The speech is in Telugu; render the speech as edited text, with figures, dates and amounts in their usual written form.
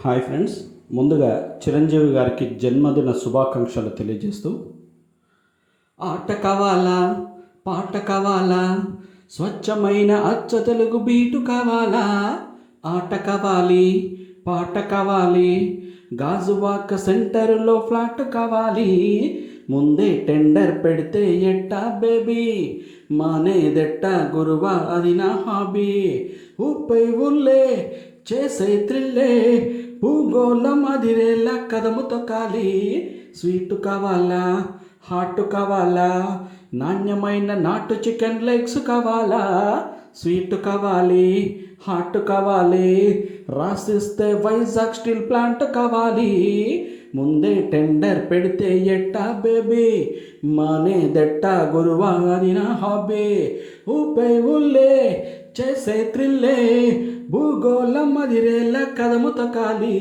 హాయ్ ఫ్రెండ్స్, ముందుగా చిరంజీవి గారికి జన్మదిన శుభాకాంక్షలు తెలియజేస్తూ, ఆట కావాలా పాట కావాలా, స్వచ్ఛమైన అచ్చ తెలుగు బీటు కావాలా, ఆట కావాలి పాట కావాలి, గాజువాక సెంటర్లో ఫ్లాట్ కావాలి, ముందే టెండర్ పెడితే ఎట్టా బేబీ, మానేదెట్టా గురువా అది నా హాబీ, ఊపై ఊళ్ళే చేసే త్రిల్లే, భూగోళం అదిరేలా కదము తొక్కాలి, స్వీట్ కావాలా హాట్ కావాలా, నాణ్యమైన నాటు చికెన్ లెగ్స్ కావాలా, స్వీట్ కావాలి హాట్ కావాలి, రాసిస్తే వైజాగ్ స్టీల్ ప్లాంట్ కావాలి, ముందే టెండర్ పెడితే ఎట్టా బేబీ, మానేదెట్టా గురువా అది నా హాబీ, ఊపై ఊళ్ళే చేసే త్రిల్లే, భూగోళం అదిరేలా కదము తొక్కాలి.